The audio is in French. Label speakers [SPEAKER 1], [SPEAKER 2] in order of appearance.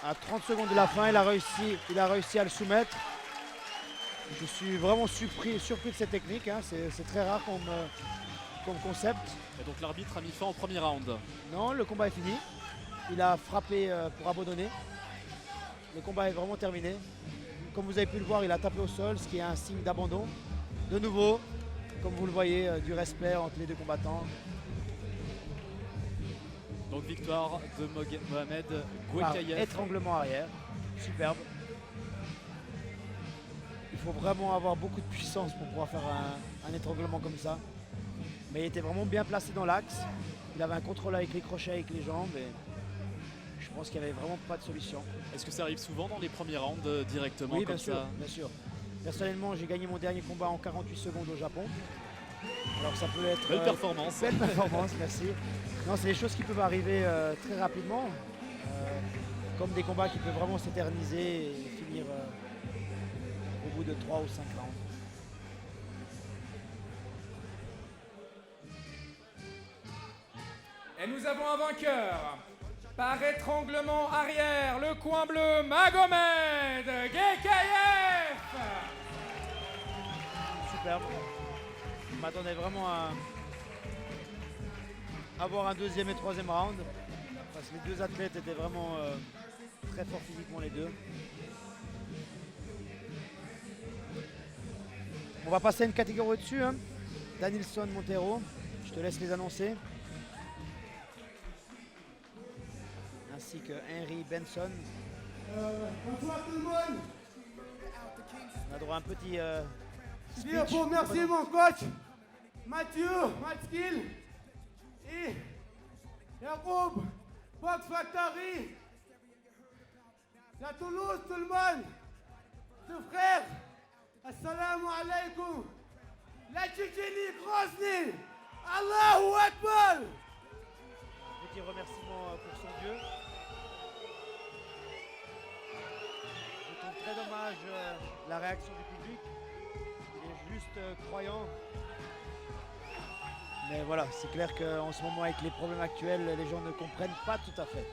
[SPEAKER 1] À 30 secondes de la fin, il a réussi à le soumettre. Je suis vraiment surpris de cette technique, hein. C'est très rare comme concept.
[SPEAKER 2] Et donc l'arbitre a mis fin au premier round.
[SPEAKER 1] Non, le combat est fini. Il a frappé pour abandonner. Le combat est vraiment terminé. Comme vous avez pu le voir, il a tapé au sol, ce qui est un signe d'abandon. De nouveau, comme vous le voyez, du respect entre les deux combattants.
[SPEAKER 2] Donc victoire de Mohamed
[SPEAKER 1] Par
[SPEAKER 2] Gouekaïev.
[SPEAKER 1] étranglement arrière. Superbe. Il faut vraiment avoir beaucoup de puissance pour pouvoir faire un étranglement comme ça. Mais il était vraiment bien placé dans l'axe. Il avait un contrôle avec les crochets, avec les jambes. Et je pense qu'il n'y avait vraiment pas de solution.
[SPEAKER 2] Est-ce que ça arrive souvent dans les premiers rounds directement
[SPEAKER 1] Oui,
[SPEAKER 2] comme
[SPEAKER 1] bien sûr,
[SPEAKER 2] ça?
[SPEAKER 1] bien sûr. Personnellement, j'ai gagné mon dernier combat en 48 secondes au Japon. Alors ça peut être...
[SPEAKER 2] Belle performance.
[SPEAKER 1] Belle performance, merci. Non, c'est des choses qui peuvent arriver très rapidement. Comme des combats qui peuvent vraiment s'éterniser et finir au bout de 3 ou 5 rounds.
[SPEAKER 3] Et nous avons un vainqueur. Par étranglement arrière, le coin bleu, Magomed Gouekaïev.
[SPEAKER 1] Superbe. Je m'attendais vraiment à avoir un deuxième et troisième round. Parce que les deux athlètes étaient vraiment très forts physiquement les deux. On va passer à une catégorie au-dessus. Hein. Danielson, Montero. Je te laisse les annoncer. Ainsi que Henry Benson.
[SPEAKER 4] Bonsoir tout le monde.
[SPEAKER 1] On a droit à un petit
[SPEAKER 4] Je viens pour remercier mon coach, Mathieu, Matskill et Yacoub, Box Factory. La Toulouse, tout le monde. Deux frères. Assalamu alaikum. La Tchétchénie, Grozny. Allahu Akbar.
[SPEAKER 1] petit remerciement pour son Dieu. Je trouve très dommage la réaction du public. Il est juste croyant. Mais voilà, c'est clair qu'en ce moment, avec les problèmes actuels, les gens ne comprennent pas tout à fait.